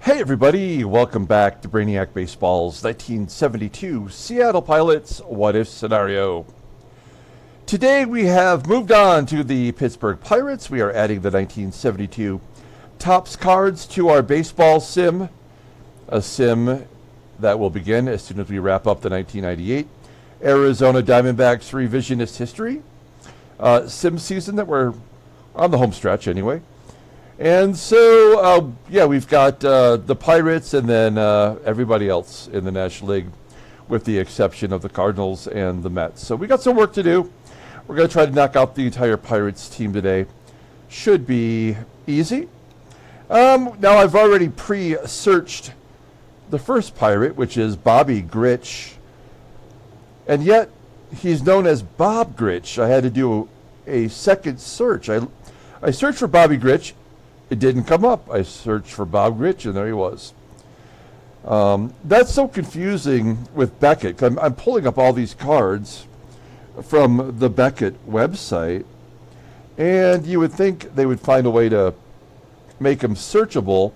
Hey everybody, welcome back to Brainiac Baseball's 1972 Seattle Pilots What If Scenario. Today we have moved on to the Pittsburgh Pirates. We are adding the 1972 Topps cards to our baseball sim, a sim that will begin as soon as we wrap up the 1998 Arizona Diamondbacks revisionist history sim season that we're on the home stretch anyway. And so, we've got the Pirates and then everybody else in the National League, with the exception of the Cardinals and the Mets. So we got some work to do. We're going to try to knock out the entire Pirates team today. Should be easy. Now, I've already pre-searched the first Pirate, which is Bobby Grich. And yet, he's known as Bob Grich. I had to do a second search. I searched for Bobby Grich. It didn't come up. I searched for Bob Grich, and there he was. That's so confusing with Beckett. I'm pulling up all these cards from the Beckett website, and you would think they would find a way to make them searchable.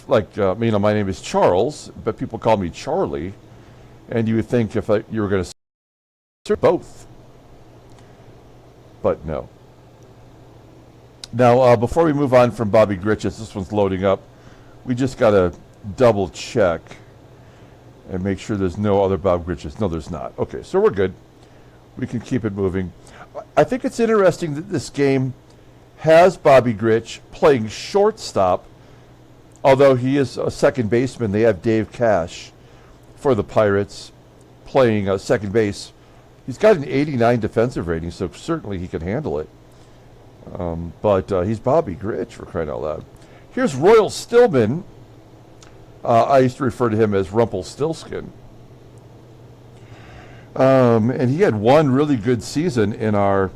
Like, my name is Charles, but people call me Charlie, and you would think if you were going to search both. But no. Now, before we move on from Bobby Grich, as this one's loading up, we just got to double check and make sure there's no other Bob Griches. No, there's not. Okay, so we're good. We can keep it moving. I think it's interesting that this game has Bobby Grich playing shortstop, although he is a second baseman. They have Dave Cash for the Pirates playing second base. He's got an 89 defensive rating, so certainly he can handle it. But he's Bobby Grich, for crying out loud. Here's Royal Stillman. I used to refer to him as Rumpelstiltskin. And he had one really good season in our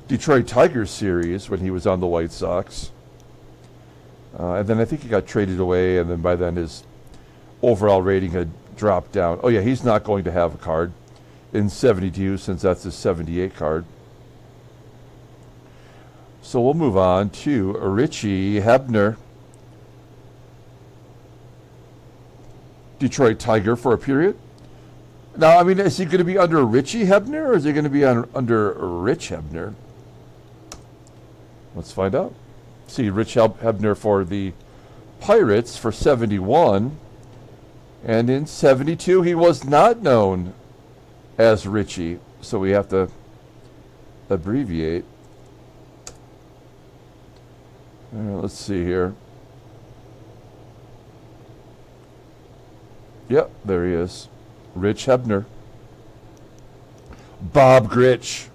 Detroit Tigers series when he was on the White Sox. And then I think he got traded away, and then by then his overall rating had dropped down. Oh, yeah, he's not going to have a card in 72 since that's his 78 card. So we'll move on to Richie Hebner, Detroit Tiger for a period. Now, is he going to be under Richie Hebner, or is he going to be under Rich Hebner? Let's find out. See, Rich Hebner for the Pirates for 71. And in 72, he was not known as Richie, so we have to abbreviate. Let's see here. Yep, there he is. Rich Hebner. Bob Grich.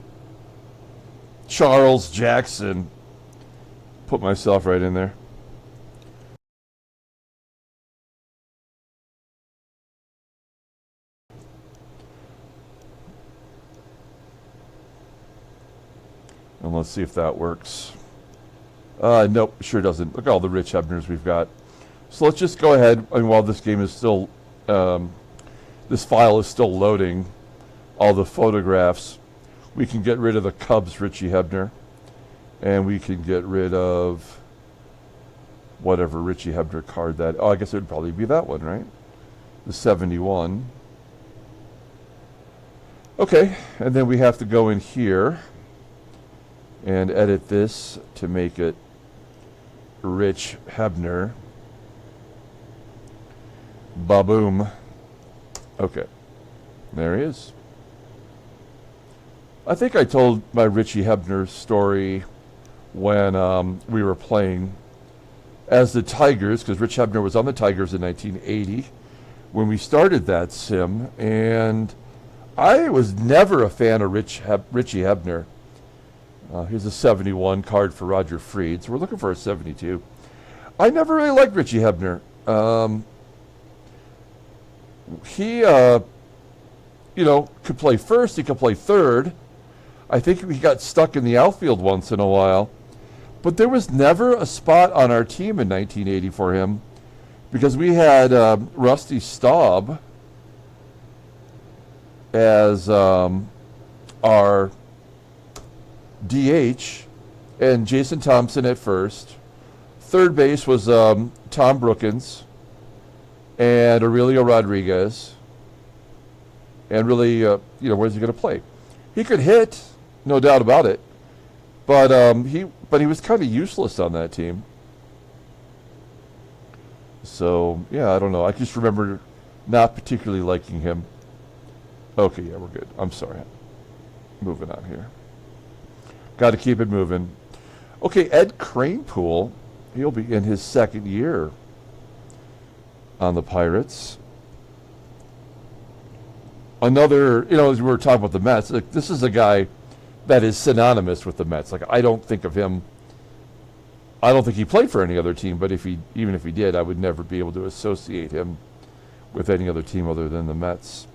Charles Jackson. Put myself right in there. And let's see if that works. Nope, sure doesn't. Look at all the Rich Hebners we've got. So let's just go ahead, while this game is still, this file is still loading, all the photographs, we can get rid of the Cubs Richie Hebner, and we can get rid of whatever Richie Hebner card that, I guess it would probably be that one, right? The 71. Okay, and then we have to go in here and edit this to make it Rich Hebner. Ba-boom. Okay. There he is. I think I told my Richie Hebner story when we were playing as the Tigers, because Rich Hebner was on the Tigers in 1980 when we started that sim, and I was never a fan of Richie Hebner. Here's a 71 card for Roger Freed. So we're looking for a 72. I never really liked Richie Hebner. He, could play first. He could play third. I think he got stuck in the outfield once in a while. But there was never a spot on our team in 1980 for him because we had Rusty Staub as our DH and Jason Thompson at first. Third base was Tom Brookins and Aurelio Rodriguez. And really, where's he going to play? He could hit, no doubt about it. But he was kind of useless on that team. So, yeah, I don't know. I just remember not particularly liking him. Okay, yeah, we're good. I'm sorry. Moving on here. Got to keep it moving. Okay, Ed Kranepool. He'll be in his second year on the Pirates. Another, as we were talking about the Mets, like, this is a guy that is synonymous with the Mets. Like, I don't think he played for any other team, but even if he did, I would never be able to associate him with any other team other than the Mets.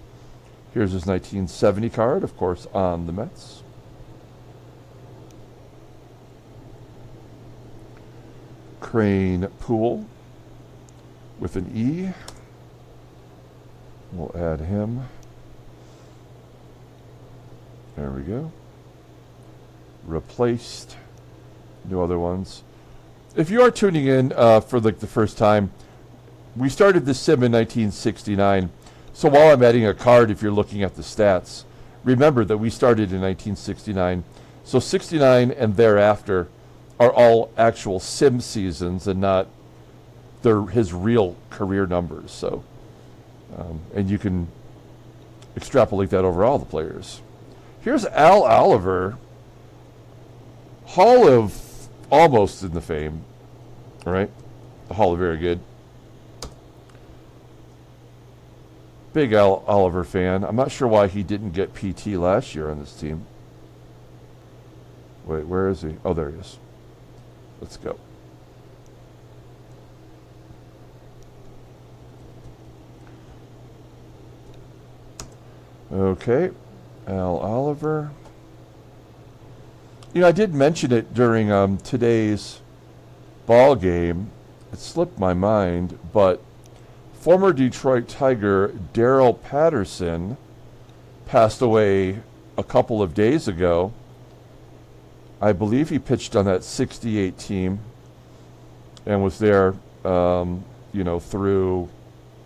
Here's his 1970 card, of course, on the Mets. Kranepool with an E. We'll add him. There we go. Replaced. No other ones. If you are tuning in for the first time, we started this sim in 1969. So while I'm adding a card, if you're looking at the stats, remember that we started in 1969. So 69 and thereafter are all actual sim seasons and not his real career numbers. So, and you can extrapolate that over all the players. Here's Al Oliver, Hall of almost in the fame, all right? The Hall of Very Good. Big Al Oliver fan. I'm not sure why he didn't get PT last year on this team. Wait, where is he? Oh, there he is. Let's go. Okay, Al Oliver. I did mention it during today's ball game. It slipped my mind, but former Detroit Tiger Darrell Patterson passed away a couple of days ago. I believe he pitched on that 68 team and was there, through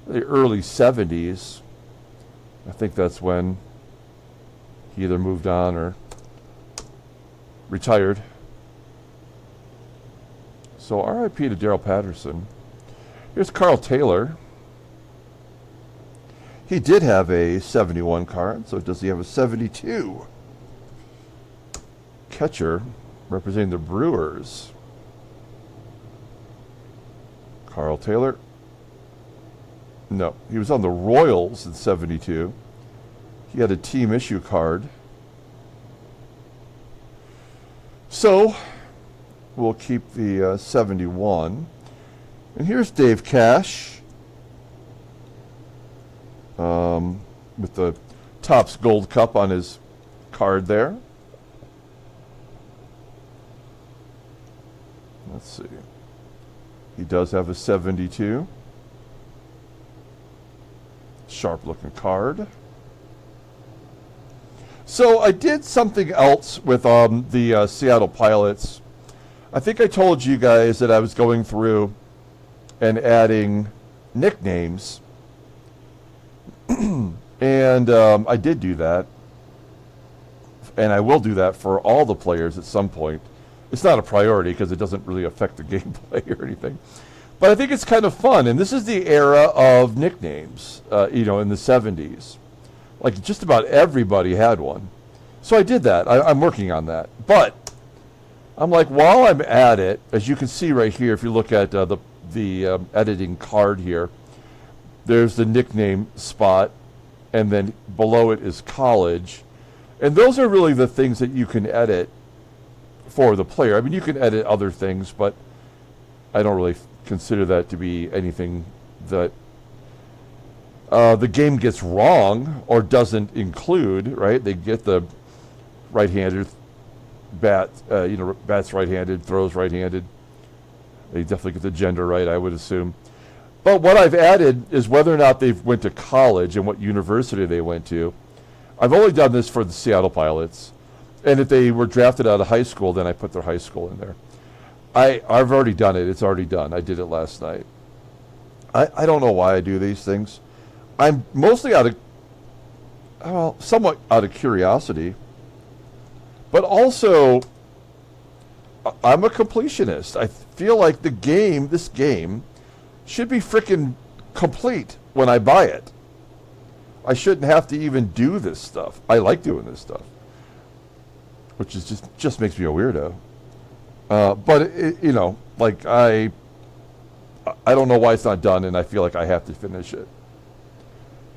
the early 70s. I think that's when he either moved on or retired. So RIP to Darrell Patterson. Here's Carl Taylor. He did have a 71 card, so does he have a 72? Catcher representing the Brewers. Carl Taylor. No, he was on the Royals in 72. He had a team issue card. So, we'll keep the 71. And here's Dave Cash with the Topps Gold Cup on his card there. Let's see. He does have a 72. Sharp looking card. So I did something else with the Seattle Pilots. I think I told you guys that I was going through and adding nicknames. And I did do that. And I will do that for all the players at some point. It's not a priority because it doesn't really affect the gameplay or anything. But I think it's kind of fun. And this is the era of nicknames, in the 70s. Like just about everybody had one. So I did that. I'm working on that. But I'm like, while I'm at it, as you can see right here, if you look at the editing card here, there's the nickname spot. And then below it is college. And those are really the things that you can edit for the player. I mean, you can edit other things, but I don't really consider that to be anything that the game gets wrong or doesn't include, right? They get the right-handed bat, bats right-handed, throws right-handed. They definitely get the gender right, I would assume. But what I've added is whether or not they've went to college and what university they went to. I've only done this for the Seattle Pilots. And if they were drafted out of high school, then I put their high school in there. I've already done it. It's already done. I did it last night. I don't know why I do these things. I'm mostly out of, well, somewhat out of curiosity, but also I'm a completionist. I feel like this game, should be freaking complete when I buy it. I shouldn't have to even do this stuff. I like doing this stuff, which is just makes me a weirdo. But you know, like I don't know why it's not done, and I feel like I have to finish it.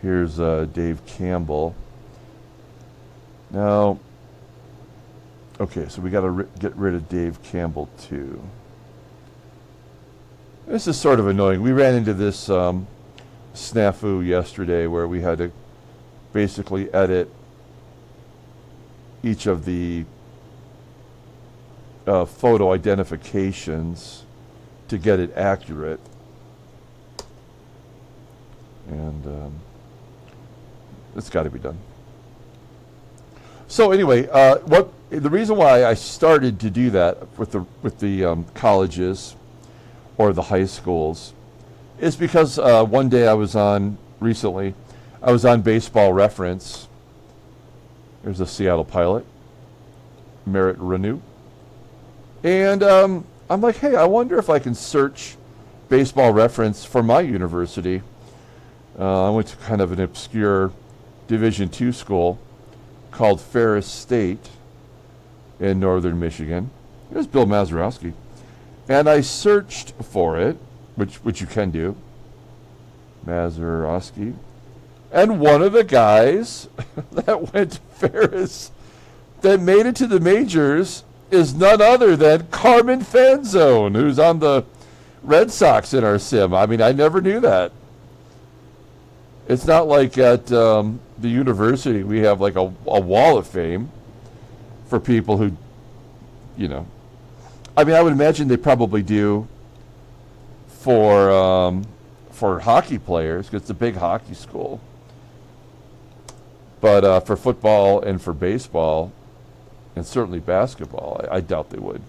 Here's Dave Campbell. Now, okay, so we got to get rid of Dave Campbell too. This is sort of annoying. We ran into this snafu yesterday where we had to basically edit each of the photo identifications to get it accurate. And it's got to be done. So anyway, the reason why I started to do that with the colleges or the high schools is because one day I was on Baseball Reference. There's a Seattle Pilot, Merritt Renew. And I'm like, hey, I wonder if I can search Baseball Reference for my university. I went to kind of an obscure Division II school called Ferris State in northern Michigan. There's Bill Mazeroski. And I searched for it, which you can do, Mazeroski. And one of the guys that went to Ferris that made it to the majors is none other than Carmen Fanzone, who's on the Red Sox in our sim. I mean, I never knew that. It's not like at the university we have like a wall of fame for people who, you know. I mean, I would imagine they probably do for hockey players, because it's a big hockey school. But for football and for baseball, and certainly basketball, I doubt they would.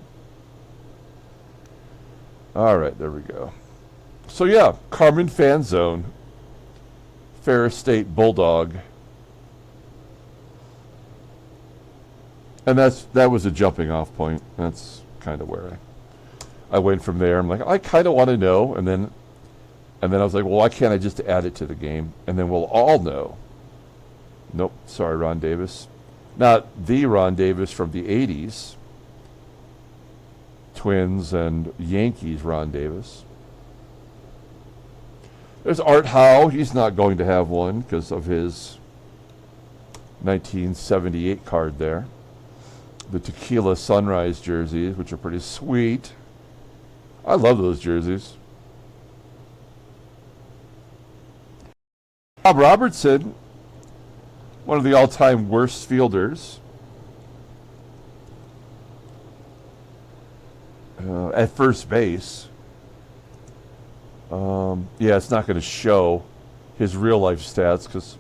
All right, there we go. So yeah, Carmen Fanzone, Ferris State Bulldog. And that was a jumping off point. That's kind of where I went from there. I'm like, I kind of want to know, and then I was like, well, why can't I just add it to the game, and then we'll all know. Nope, sorry, Ron Davis. Not the Ron Davis from the 80s. Twins and Yankees Ron Davis. There's Art Howe. He's not going to have one because of his 1978 card there. The Tequila Sunrise jerseys, which are pretty sweet. I love those jerseys. Bob Robertson, one of the all-time worst fielders. At first base. Yeah, it's not going to show his real-life stats because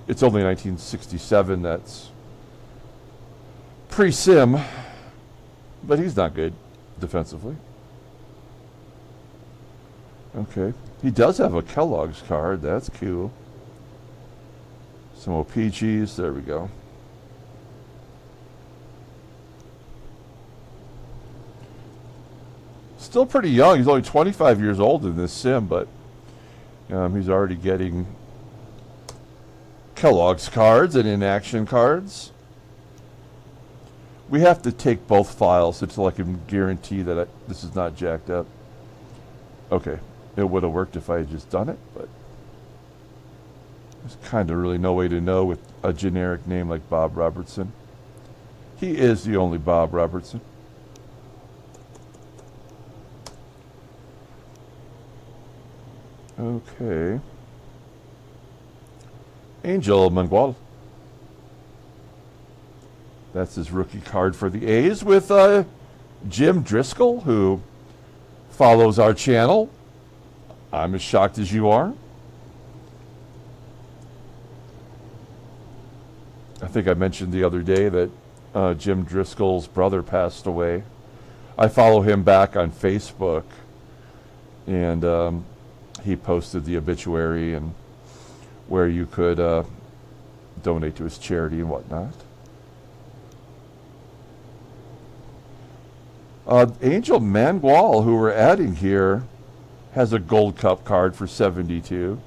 it's only 1967. That's pre-sim, but he's not good defensively. Okay, he does have a Kellogg's card. That's cool. Some OPGs. There we go. Still pretty young. He's only 25 years old in this sim, but he's already getting Kellogg's cards and in-action cards. We have to take both files until I can guarantee that this is not jacked up. Okay, it would have worked if I had just done it, but there's kind of really no way to know with a generic name like Bob Robertson. He is the only Bob Robertson. Okay. Angel Mangual. That's his rookie card for the A's with Jim Driscoll, who follows our channel. I'm as shocked as you are. I think I mentioned the other day that Jim Driscoll's brother passed away. I follow him back on Facebook, and he posted the obituary and where you could donate to his charity and whatnot. Angel Mangual, who we're adding here, has a Gold Cup card for 72.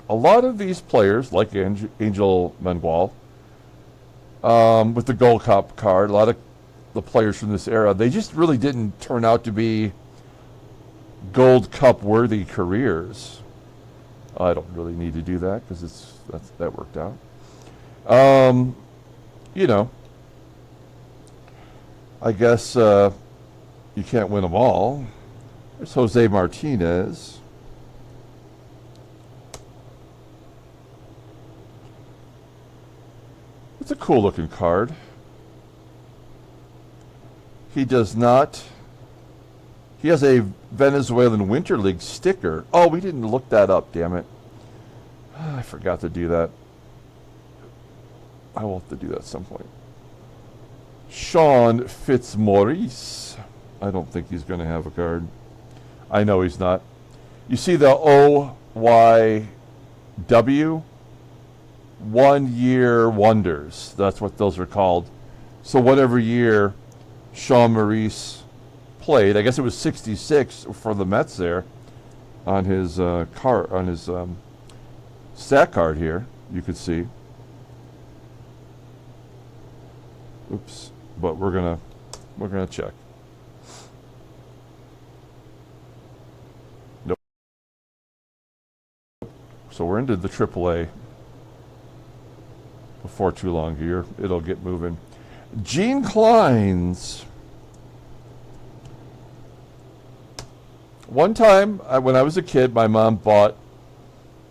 A lot of these players, like Angel Mangual, with the Gold Cup card, a lot of the players from this era, they just really didn't turn out to be Gold Cup worthy careers. I don't really need to do that because that worked out. You know, I guess you can't win them all. There's Jose Martinez. It's a cool looking card. He does not. He has a Venezuelan Winter League sticker. Oh, we didn't look that up, damn it. I forgot to do that. I will have to do that at some point. Sean Fitzmaurice. I don't think he's going to have a card. I know he's not. You see the OYW? 1 year wonders. That's what those are called. So whatever year Sean Maurice played, I guess it was 66 for the Mets there on his card, on his stat card here. You could see. Oops, but we're gonna check. Nope. So we're into the AAA. Before too long here, it'll get moving. Gene Klein's. One time, when I was a kid, my mom bought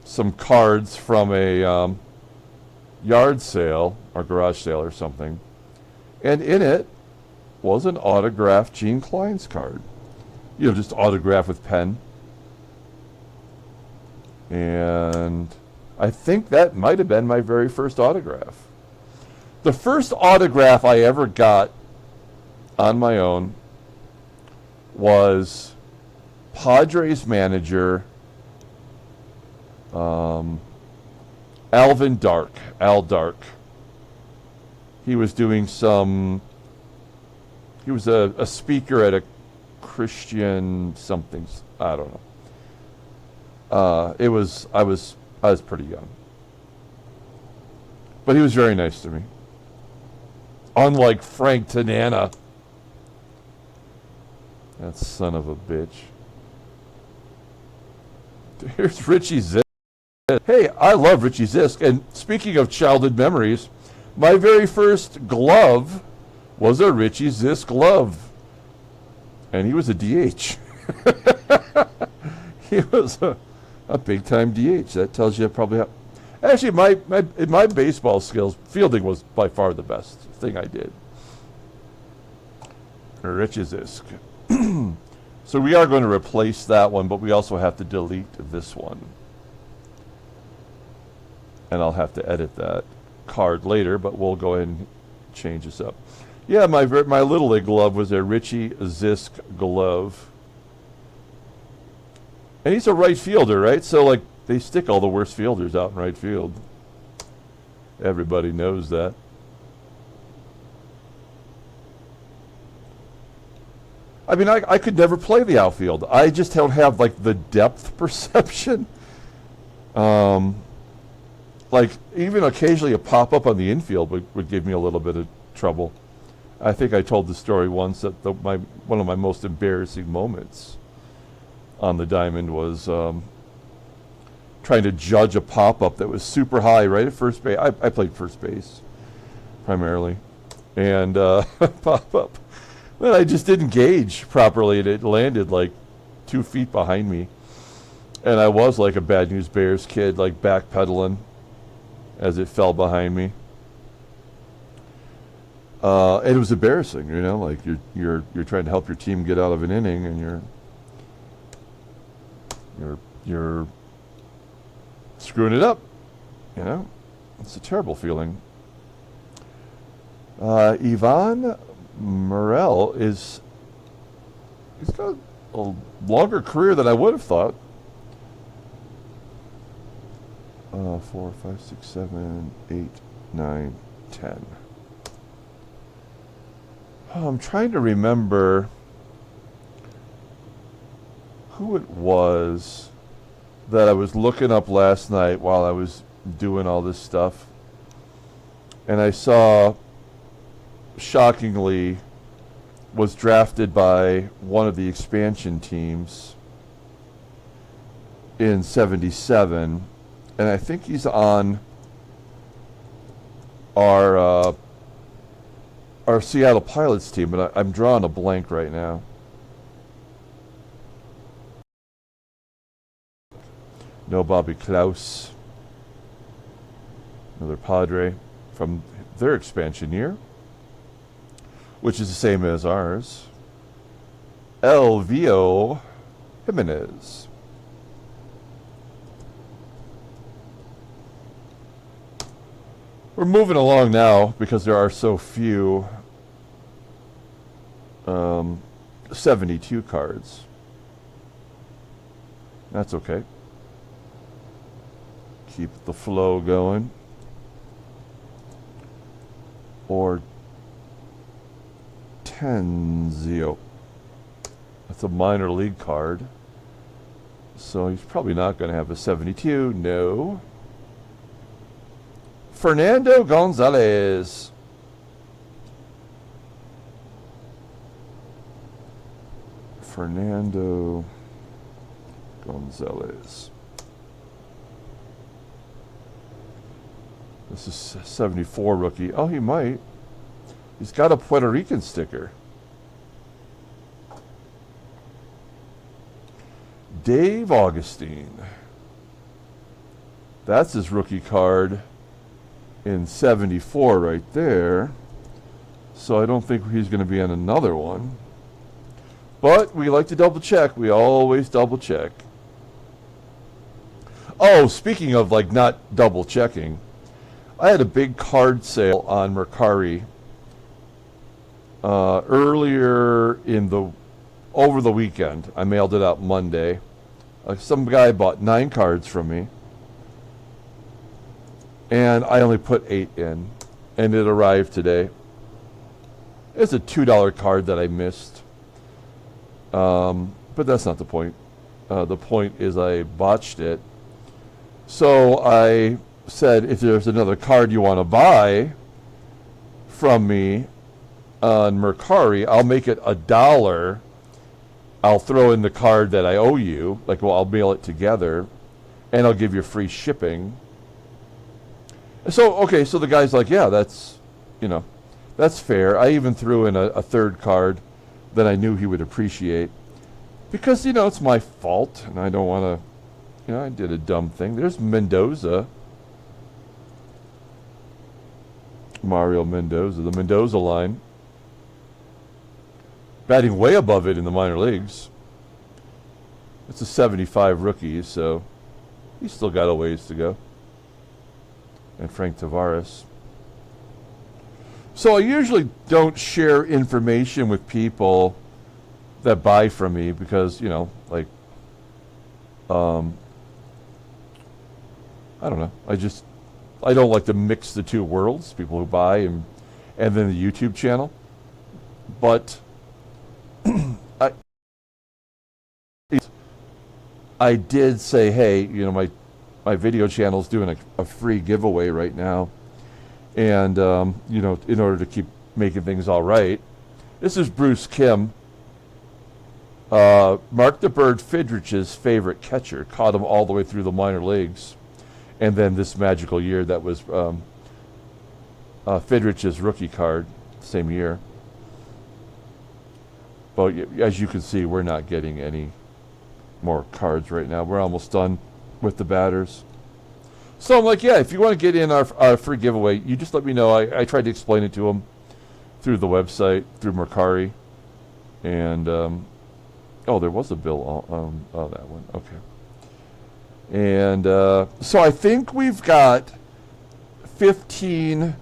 some cards from a yard sale or garage sale or something. And in it was an autographed Gene Klein's card. You know, just autographed with pen. And I think that might have been my very first autograph. The first autograph I ever got on my own was Padres manager Alvin Dark, Al Dark. He was doing he was a speaker at a Christian something, I don't know. I was pretty young. But he was very nice to me. Unlike Frank Tanana. That son of a bitch. Here's Richie Zisk. Hey, I love Richie Zisk. And speaking of childhood memories, my very first glove was a Richie Zisk glove. And he was a DH. He was a big-time DH. That tells you probably how... Actually, my baseball skills, fielding was by far the best thing I did. Richie Zisk. So we are going to replace that one, but we also have to delete this one. And I'll have to edit that card later, but we'll go ahead and change this up. Yeah, my Little League glove was a Richie Zisk glove. And he's a right fielder, right? So, like, they stick all the worst fielders out in right field. Everybody knows that. I mean, I could never play the outfield. I just don't have, like, the depth perception. Like, even occasionally a pop-up on the infield would give me a little bit of trouble. I think I told the story once that one of my most embarrassing moments on the diamond was trying to judge a pop-up that was super high right at first base. I played first base primarily. And pop-up. But I just didn't gauge properly, and it landed like 2 feet behind me. And I was like a Bad News Bears kid, like backpedaling as it fell behind me. And it was embarrassing, you know, like you're trying to help your team get out of an inning, and you're screwing it up, you know. It's a terrible feeling. Ivan Morel is He's got a longer career than I would have thought. 4, 5, 6, 7, 8, 9, 10. Oh, I'm trying to remember who it was that I was looking up last night while I was doing all this stuff. And I saw, shockingly, was drafted by one of the expansion teams in 77. And I think he's on our Seattle Pilots team, but I'm drawing a blank right now. No Bobby Klaus. Another Padre from their expansion year, which is the same as ours. Elvio Jimenez. We're moving along now because there are so few 72 cards. That's okay. Keep the flow going. Or Tenzio. That's a minor league card. So he's probably not going to have a 72. No. Fernando Gonzalez. Fernando Gonzalez. This is 74 rookie. Oh, he might. He's got a Puerto Rican sticker. Dave Augustine. That's his rookie card in 74 right there. So I don't think he's going to be on another one. But we like to double check. We always double check. Oh, speaking of like not double checking, I had a big card sale on Mercari earlier over the weekend. I mailed it out Monday. Some guy bought 9 cards from me, and I only put 8 in, and it arrived today. It's a $2 card that I missed, but that's not the point. The point is I botched it. So I said, if there's another card you want to buy from me on Mercari, I'll make it $1. I'll throw in the card that I owe you, like, well, I'll mail it together, and I'll give you free shipping. So, okay, so the guy's like, yeah, that's fair. I even threw in a third card that I knew he would appreciate, because, it's my fault, and I don't want to, I did a dumb thing. There's Mendoza. Mario Mendoza, the Mendoza line. Batting way above it in the minor leagues. It's a 75 rookie, so he's still got a ways to go. And Frank Tavares. So I usually don't share information with people that buy from me because, like, I don't know. I don't like to mix the two worlds, people who buy and then the YouTube channel. But I did say, hey, my video channel is doing a free giveaway right now. And, in order to keep making things all right. This is Bruce Kim. Mark the Bird Fidrich's favorite catcher. Caught him all the way through the minor leagues. And then this magical year that was Fidrich's rookie card, same year. But as you can see, we're not getting any more cards right now. We're almost done with the batters. So I'm like, yeah, if you want to get in our free giveaway, you just let me know. I tried to explain it to him through the website, through Mercari. And, there was a bill. That one. Okay. And so I think we've got 15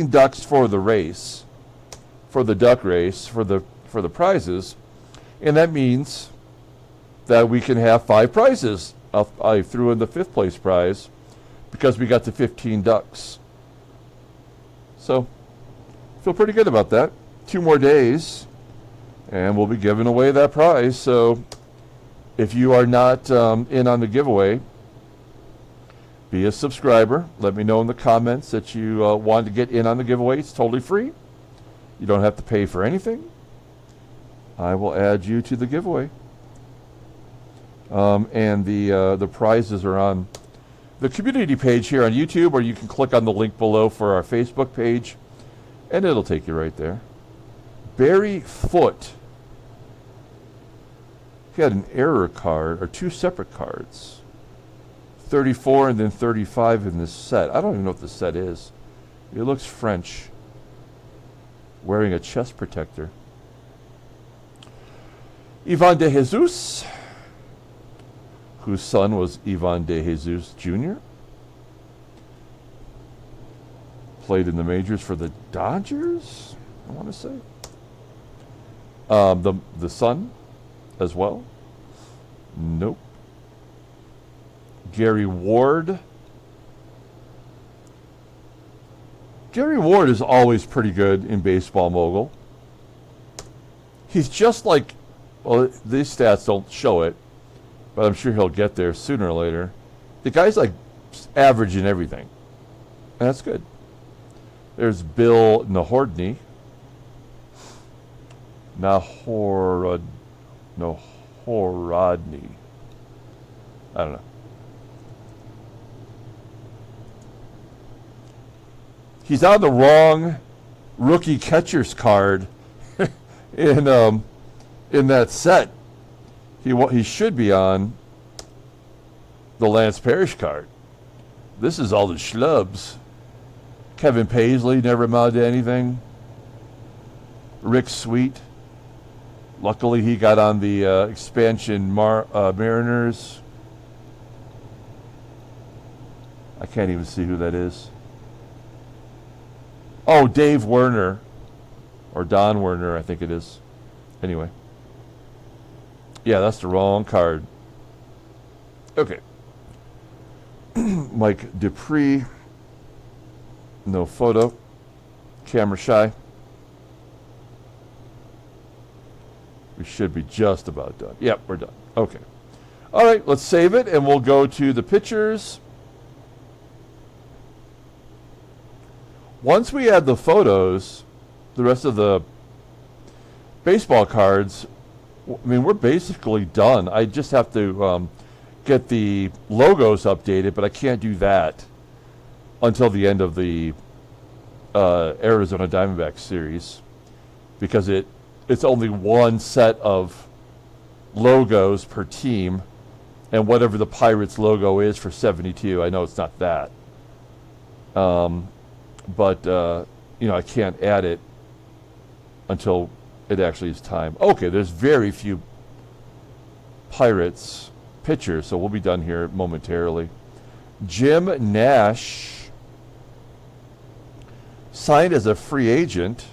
ducks for the race, for the duck race, for for the prizes. And that means that we can have 5 prizes. I threw in the 5th place prize because we got to 15 ducks. So, feel pretty good about that. 2 more days, and we'll be giving away that prize. So, if you are not in on the giveaway, be a subscriber. Let me know in the comments that you want to get in on the giveaway. It's totally free. You don't have to pay for anything. I will add you to the giveaway. And the prizes are on the community page here on YouTube, or you can click on the link below for our Facebook page, and it'll take you right there. Barry Foote. He had an error card, or 2 separate cards. 34 and then 35 in this set. I don't even know what the set is. It looks French. Wearing a chest protector. Ivan De Jesus, whose son was Ivan De Jesus Jr. Played in the majors for the Dodgers, I want to say. The son as well. Nope. Gary Ward. Gary Ward is always pretty good in Baseball Mogul. He's just like, well, these stats don't show it, but I'm sure he'll get there sooner or later. The guy's like average in everything. And that's good. There's Bill Nahordny. Nahorodny. I don't know. He's on the wrong rookie catcher's card in that set. He should be on the Lance Parrish card. This is all the schlubs. Kevin Paisley never amounted to anything. Rick Sweet. Luckily, he got on the expansion Mariners. I can't even see who that is. Oh, Dave Werner. Or Don Werner, I think it is. Anyway. Yeah, that's the wrong card. Okay. Mike Dupree. No photo. Camera shy. We should be just about done. Yep, we're done. Okay. All right, let's save it, and we'll go to the pictures. Once we add the photos, the rest of the baseball cards, I mean, we're basically done. I just have to get the logos updated, but I can't do that until the end of the Arizona Diamondbacks series because it's only one set of logos per team, and whatever the Pirates logo is for 72, I know it's not that. But I can't add it until it actually is time. Okay, there's very few Pirates pitchers, so we'll be done here momentarily. Jim Nash signed as a free agent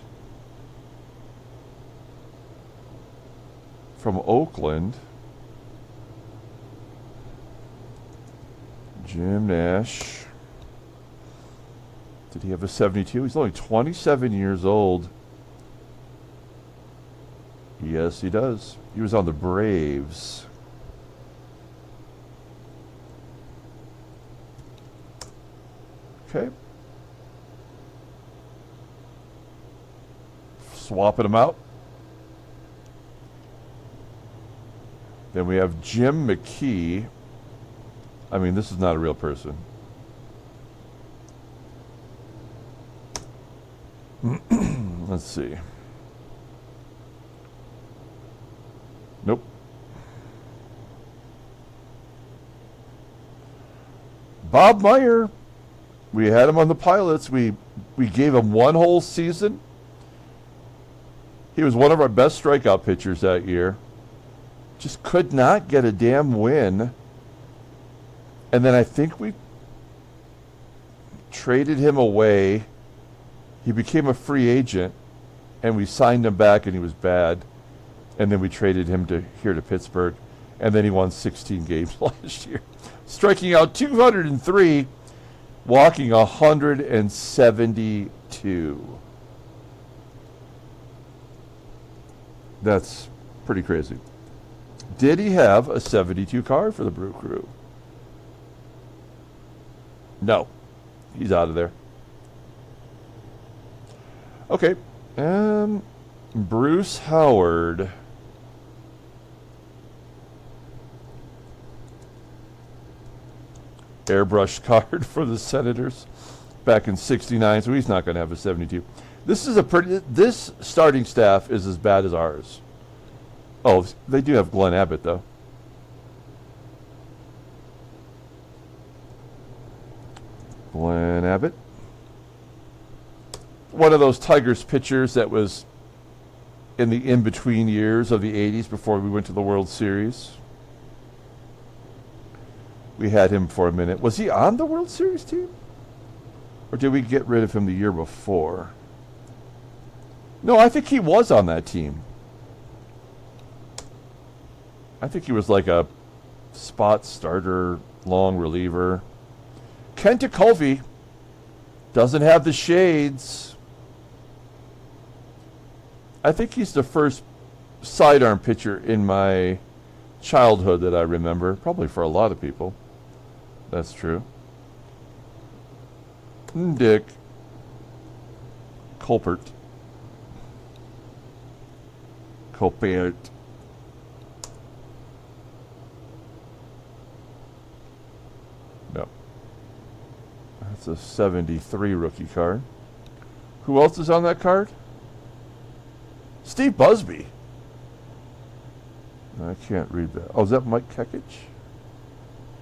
from Oakland. Jim Nash. Did he have a 72? He's only 27 years old. Yes, he does. He was on the Braves. Okay. Swapping them out. Then we have Jim McKee. I mean, this is not a real person. Let's see. Nope. Bob Meyer. We had him on the Pilots. We gave him one whole season. He was one of our best strikeout pitchers that year. Just could not get a damn win. And then I think we traded him away. He became a free agent, and we signed him back, and he was bad. And then we traded him here to Pittsburgh. And then he won 16 games last year. Striking out 203, walking 172. That's pretty crazy. Did he have a 72 card for the Brew Crew? No. He's out of there. Okay. Bruce Howard. Airbrush card for the Senators back in '69, so he's not going to have a 72. This starting staff is as bad as ours. Oh, they do have Glenn Abbott though. Glenn Abbott. One of those Tigers pitchers that was in the in-between years of the 80s before we went to the World Series. We had him for a minute. Was he on the World Series team? Or did we get rid of him the year before? No, I think he was on that team. I think he was like a spot starter, long reliever. Kent Tekulve doesn't have the shades. I think he's the first sidearm pitcher in my childhood that I remember. Probably for a lot of people. That's true. Dick Colpert. No. That's a 73 rookie card. Who else is on that card? Steve Busby. I can't read that. Oh, is that Mike Kekich?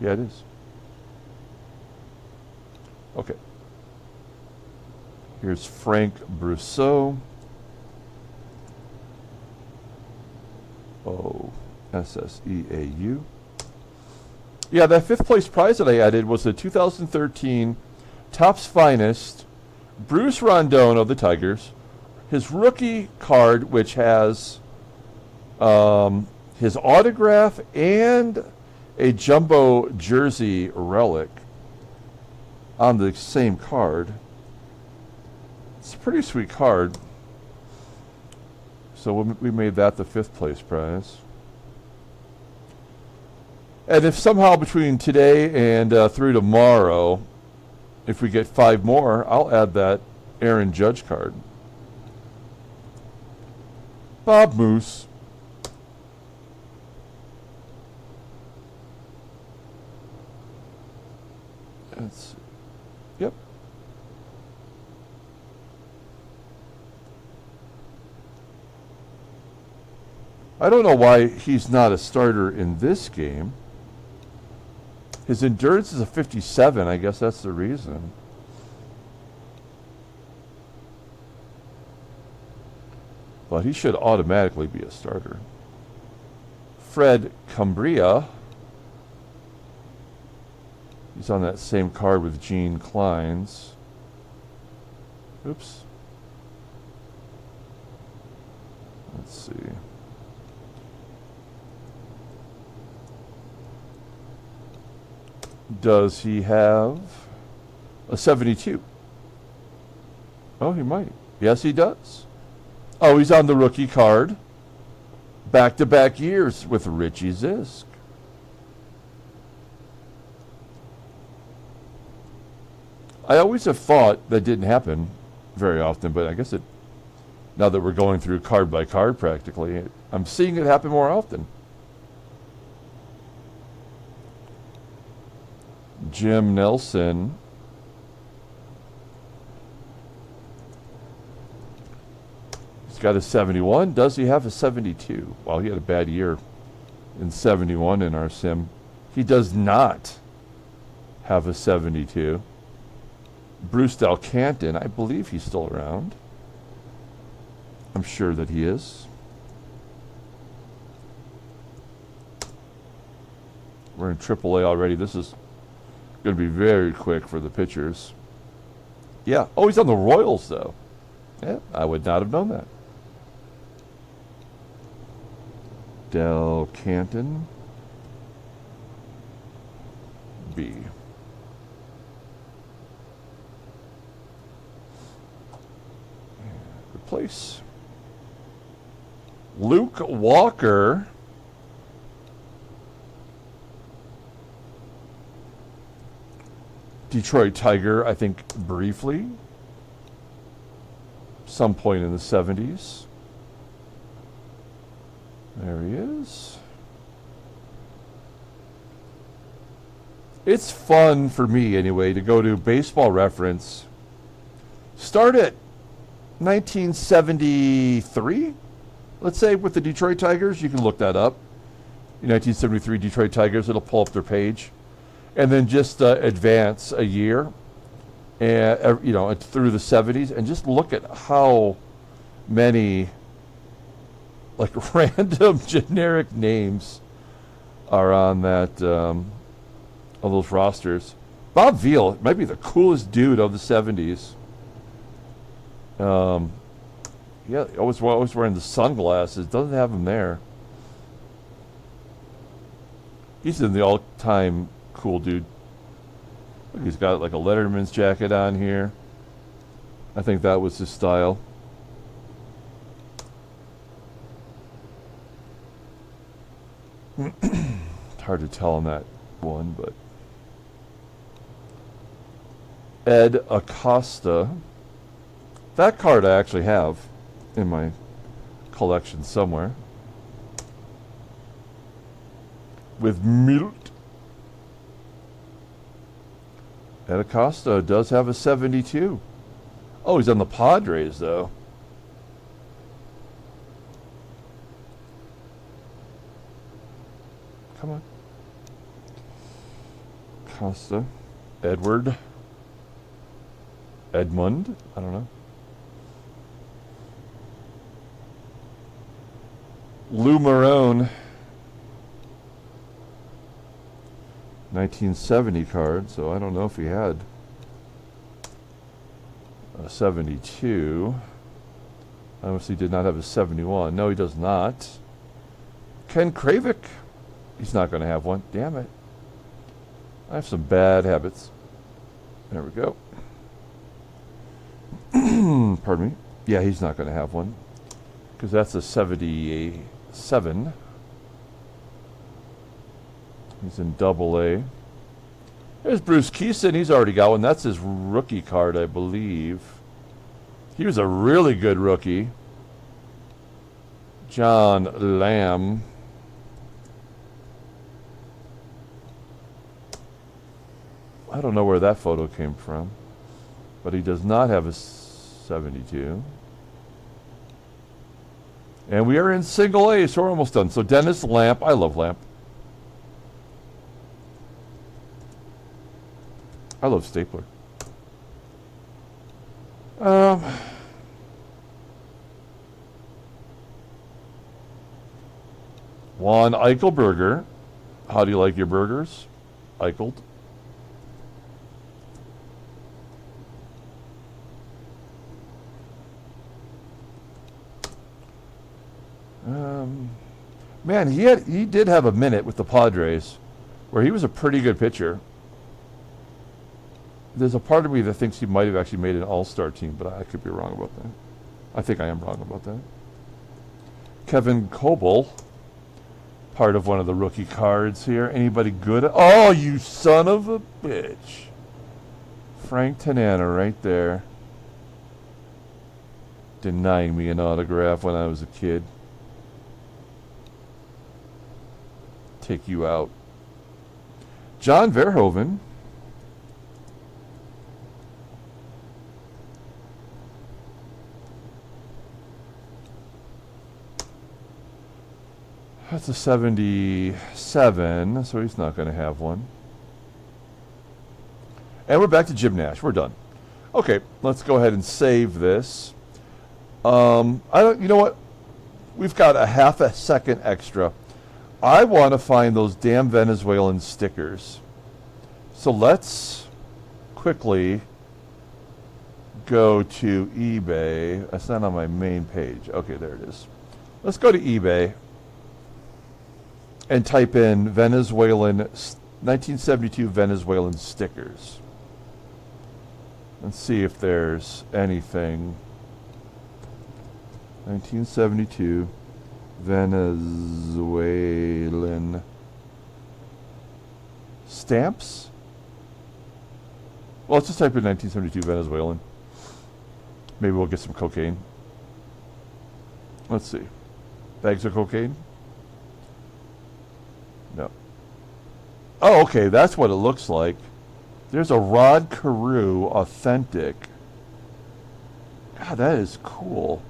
Yeah, it is. Okay. Here's Frank Brousseau. Oh, SSEAU. Yeah, that fifth place prize that I added was the 2013 Topps Finest Bruce Rondon of the Tigers. His rookie card, which has his autograph and a jumbo jersey relic on the same card. It's a pretty sweet card. So we made that the fifth place prize. And if somehow between today and through tomorrow, if we get 5 more, I'll add that Aaron Judge card. Bob Moose. Let's see. Yep. I don't know why he's not a starter in this game. His endurance is a 57. I guess that's the reason. But he should automatically be a starter. Fred Cumbria. He's on that same card with Gene Klein's. Oops. Let's see. Does he have a 72? Oh, he might. Yes, he does. Oh, he's on the rookie card. Back-to-back years with Richie Zisk. I always have thought that didn't happen very often, but I guess it, now that we're going through card by card practically, I'm seeing it happen more often. Jim Nelson. He's got a 71. Does he have a 72? Well, he had a bad year in 71 in our sim. He does not have a 72. Bruce Del Canton, I believe he's still around. I'm sure that he is. We're in AAA already. This is going to be very quick for the pitchers. Yeah. Oh, he's on the Royals, though. Yeah, I would not have known that. Del Canton. B. Replace. Luke Walker. Detroit Tiger, I think briefly. Some point in the 70s. There he is. It's fun for me, anyway, to go to Baseball Reference. Start at 1973, let's say, with the Detroit Tigers. You can look that up. 1973 Detroit Tigers, it'll pull up their page. And then just advance a year, and through the 70s, and just look at how many like random generic names are on that of those rosters. Bob Veal might be the coolest dude of the 70s. Yeah, always wearing the sunglasses. Doesn't have him there. He's in the all-time cool dude. Look, he's got like a Letterman's jacket on here. I think that was his style. It's hard to tell on that one, but Ed Acosta. That card I actually have in my collection somewhere. With Milt. Ed Acosta does have a 72. Oh, he's on the Padres, though. Come on. Acosta. Edmund. I don't know. Lou Marone. 1970 card, so I don't know if he had a 72. Obviously did not have a 71. No, he does not. Ken Kravick. He's not going to have one. Damn it. I have some bad habits. There we go. Pardon me. Yeah, he's not going to have one, because that's a 77. He's in Double-A. There's Bruce Keeson. He's already got one. That's his rookie card, I believe. He was a really good rookie. John Lamb. I don't know where that photo came from, but he does not have a 72. And we are in single A, so we're almost done. So Dennis Lamp. I love Lamp. I love Stapler. Juan Eichelberger. How do you like your burgers? Eichelt. Man, he did have a minute with the Padres where he was a pretty good pitcher. There's a part of me that thinks he might have actually made an all-star team, but I could be wrong about that. I think I am wrong about that. Kevin Coble, part of one of the rookie cards here. Anybody good? Oh, you son of a bitch. Frank Tanana right there. Denying me an autograph when I was a kid. Take you out. John Verhoeven. That's a 77, so he's not going to have one. And we're back to Jim Nash. We're done. Okay, let's go ahead and save this. You know what? We've got a half a second extra. I want to find those damn Venezuelan stickers. So let's quickly go to eBay. That's not on my main page. Okay, there it is. Let's go to eBay. and type in Venezuelan 1972 Venezuelan stickers. Let's see if there's anything. 1972 Venezuelan stamps. Well, let's just type in 1972 Venezuelan. Maybe we'll get some cocaine. Let's see. Bags of cocaine? No. Oh, okay. That's what it looks like. There's a Rod Carew authentic. God, that is cool.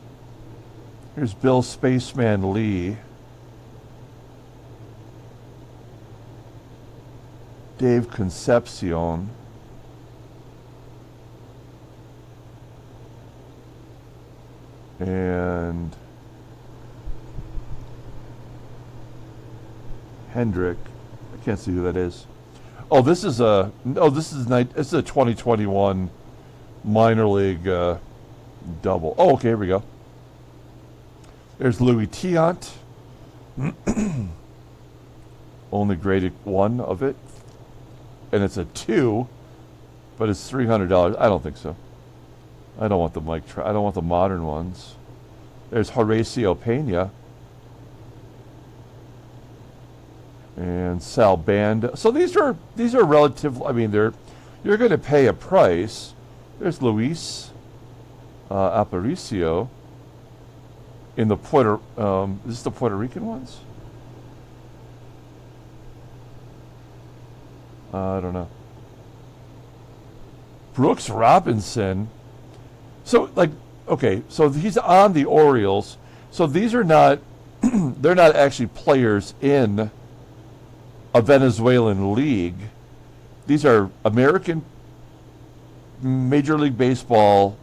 Here's Bill Spaceman Lee. Dave Concepcion. And Hendrick. I can't see who that is. Oh, this is a this is a 2021 minor league double. Oh, okay, here we go. There's Louis Tiant. Only graded one of it, and it's a 2, but it's $300. I don't think so. I don't want the I don't want the modern ones. There's Horacio Pena and Sal Band. So these are relative. I mean, you're going to pay a price. There's Luis Aparicio in the is this the Puerto Rican ones? I don't know. Brooks Robinson. So, like, okay, so he's on the Orioles. So these are not, they're not actually players in a Venezuelan league. These are American Major League Baseball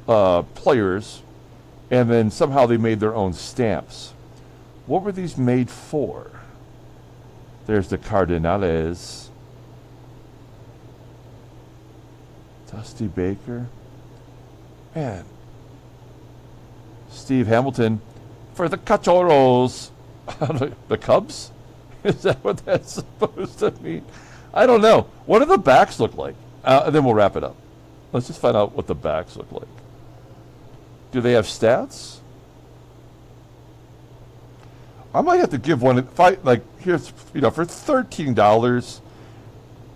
players, and then somehow they made their own stamps. What were these made for? There's the Cardinales. Dusty Baker. Man. Steve Hamilton for the Cachorros. The Cubs? Is that what that's supposed to mean? I don't know. What do the backs look like? And then we'll wrap it up. Let's just find out what the backs look like. Do they have stats? I might have to give one. If I, like, here's, for $13,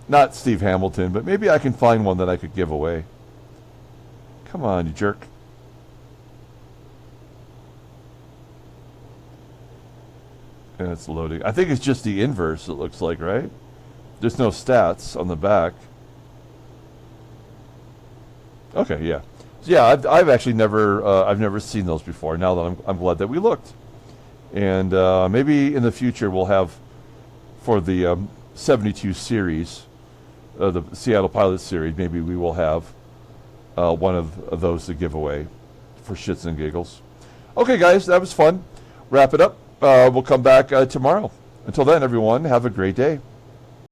not Steve Hamilton, but maybe I can find one that I could give away. Come on, you jerk. And it's loading. I think it's just the inverse, it looks like, right? There's no stats on the back. Okay, yeah. So yeah, I've actually never seen those before. Now that I'm glad that we looked. And maybe in the future we'll have, for the 72 series, the Seattle Pilots series, maybe we will have one of those to give away for shits and giggles. Okay, guys, that was fun. Wrap it up. We'll come back tomorrow. Until then, everyone, have a great day.